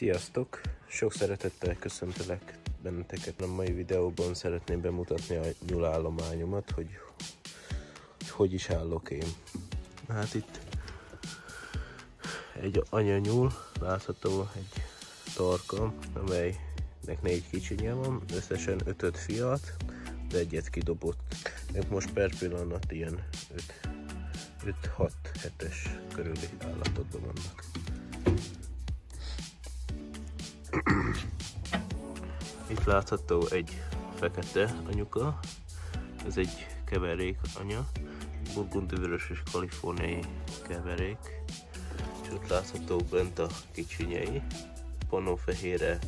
Sziasztok! Sok szeretettel köszöntelek benneteket. A mai videóban szeretném bemutatni a nyulállományomat, hogy is állok én. Hát itt egy anyanyúl, látható egy tarka, amelynek 4 kicsinye van, összesen 5 fiat, de egyet kidobott. Ők most per pillanat ilyen 5-6-7-es körüli állapotban vannak. Itt látható egy fekete anyuka, ez egy keverék anya, burgundi vörös és kaliforniai keverék, és ott látható bent a kicsinyei, pannonfehérre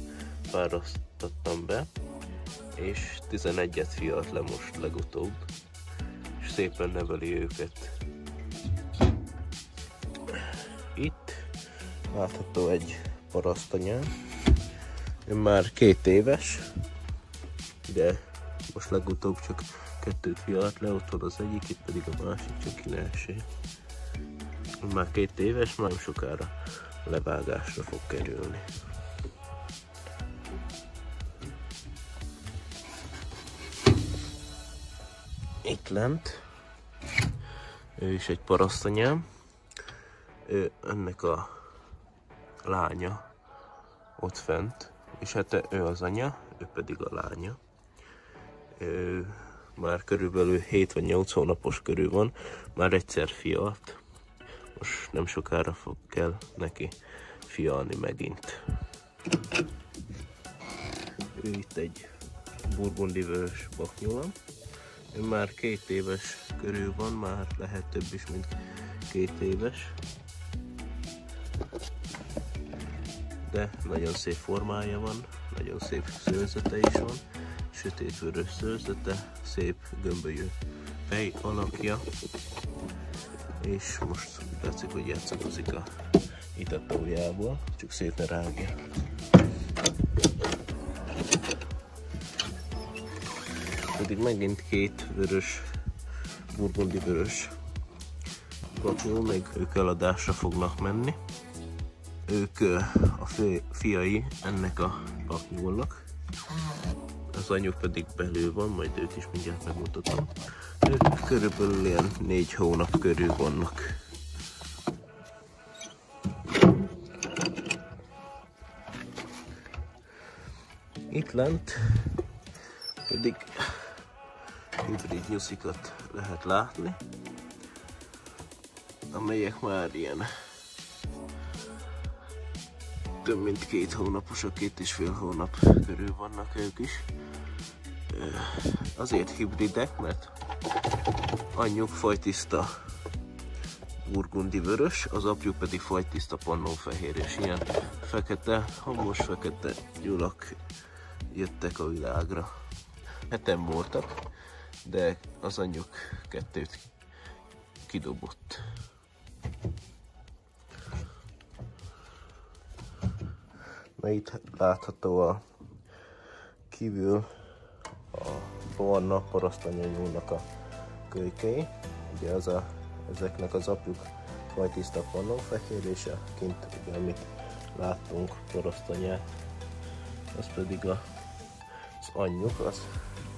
fárasztottam be, és 11-et fialt le most legutóbb, és szépen neveli őket. Itt látható egy parasztanyám, ő már 2 éves, de most legutóbb csak 2 fialt le, ott van az egyik, itt pedig a másik, csak ki ne essél. Már 2 éves, már nem sokára levágásra fog kerülni. Itt lent, ő is egy parasztanyám, ennek a lánya ott fent, és hát ő az anya, ő pedig a lánya. Ő már körülbelül 7 vagy 8 hónapos körül van, már egyszer fialt, most nem sokára kell neki fialni megint. Ő itt egy burgundi vörös baknyulam, ő már 2 éves körül van, már lehet több is, mint 2 éves. De nagyon szép formája van, nagyon szép szőrzete is van, sötét vörös szőrzete, szép gömbölyű fej alakja, és most látszik, hogy játszakozik a itatójából, csak szét ne rágja. Pedig megint 2 vörös, burgundi vörös baknyúl, még ők eladásra fognak menni. Ők a fiai ennek a baknyúlnak, az anyjuk pedig belül van, majd őt is mindjárt megmutatom. Ők körülbelül ilyen 4 hónap körül vannak. Itt lent pedig hibrid nyuszikat lehet látni, amelyek már ilyen több mint 2 hónaposak, 2,5 hónap körül vannak ők is. Azért hibridek, mert anyjuk fajtiszta burgundi vörös, az apjuk pedig fajtiszta pannonfehér, és ilyen fekete, hamos fekete nyulak jöttek a világra. 7-en voltak, de az anyjuk 2 kidobott. Na itt látható a kívül a barna parasztanyanyúlnak a kölykei. Ugye ezeknek az apjuk fajtiszta pannonfehér, és a kint, ugye, amit láttunk parasztanyát, az pedig az anyjuk, az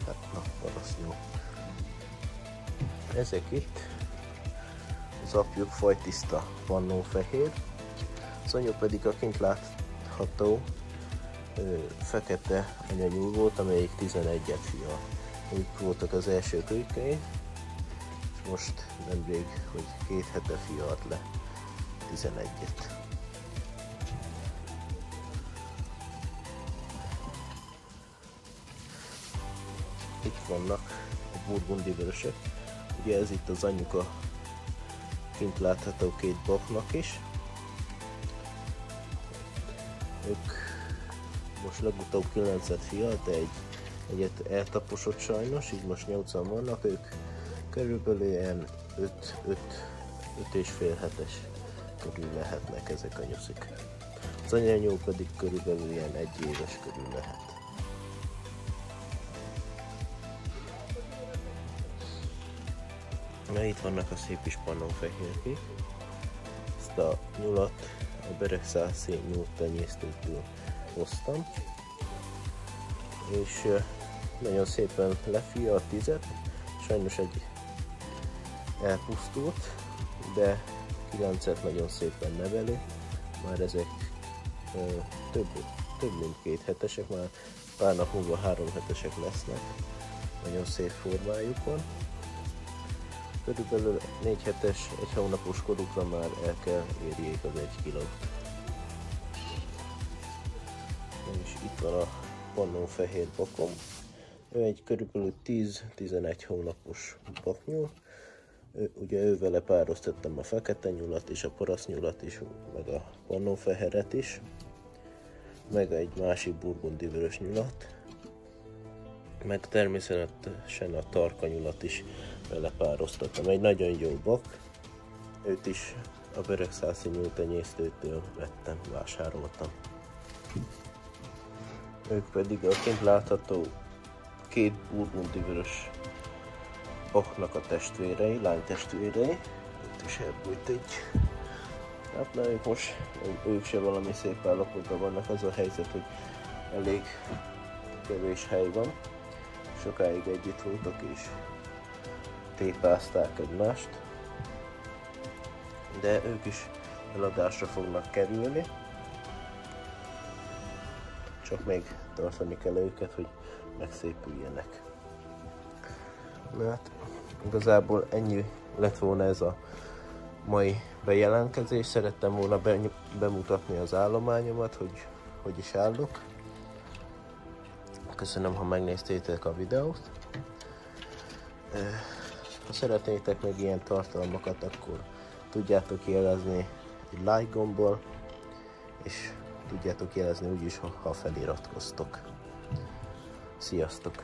hát a parasztnyú. Ezek itt, az apjuk fajtiszta pannonfehér, az anyjuk pedig a kint látható fekete anyanyúl volt, amelyik 11-et fialt. Ők voltak az első kölykei, és most nemrég, hogy 2 hete fialt le 11-et. Itt vannak a burgundi vörösök. Ugye ez itt az anyuka, kint látható 2 baknak is. Ők most legutóbb 9-et fialt, de egyet eltaposott sajnos, így most 8-an vannak, ők körülbelül ilyen 5,5 hetes körül lehetnek ezek a nyuszik. Az anyanyúl pedig körülbelül ilyen 1 éves körül lehet. Na itt vannak a szép is pannonfehérkék. Ezt a nyulat a Beregszászi nyúltenyésztőtől hoztam, és nagyon szépen lefia a tizet, sajnos egy elpusztult, de 9-et nagyon szépen neveli, már ezek több mint 2 hetesek, már pár nap múlva 3 hetesek lesznek, nagyon szép formájuk van. Körülbelül 4 hetes, 1 hónapos korukra már el kell érjék az 1 kilót. És itt van a pannonfehér bakom. Ő egy körülbelül 10-11 hónapos baknyúl. Ugye ővele pároztattam a fekete nyulat és a parasztnyulat is, meg a pannonfeheret is, meg egy másik burgundi vörös nyulat, meg természetesen a tarka nyulat is vele pároztattam. Egy nagyon jó bak, őt is a Beregszászi nyúltenyésztőtől vettem, vásároltam. Ők pedig a kint látható 2 burgundi vörös baknak a testvérei, lánytestvérei. Itt is elbújt egy. Hát na, ők se valami szép állapotban vannak, az a helyzet, hogy elég kevés hely van. Sokáig együtt voltak és tépázták egymást, de ők is eladásra fognak kerülni. Csak még tartani kell őket, hogy megszépüljenek. Na hát, igazából ennyi lett volna ez a mai bejelentkezés. Szerettem volna bemutatni az állományomat, hogy is állok. Köszönöm, ha megnéztétek a videót. Ha szeretnétek még ilyen tartalmakat, akkor tudjátok jelezni egy like gombbal, és tudjátok jelezni úgyis, ha feliratkoztok. Sziasztok!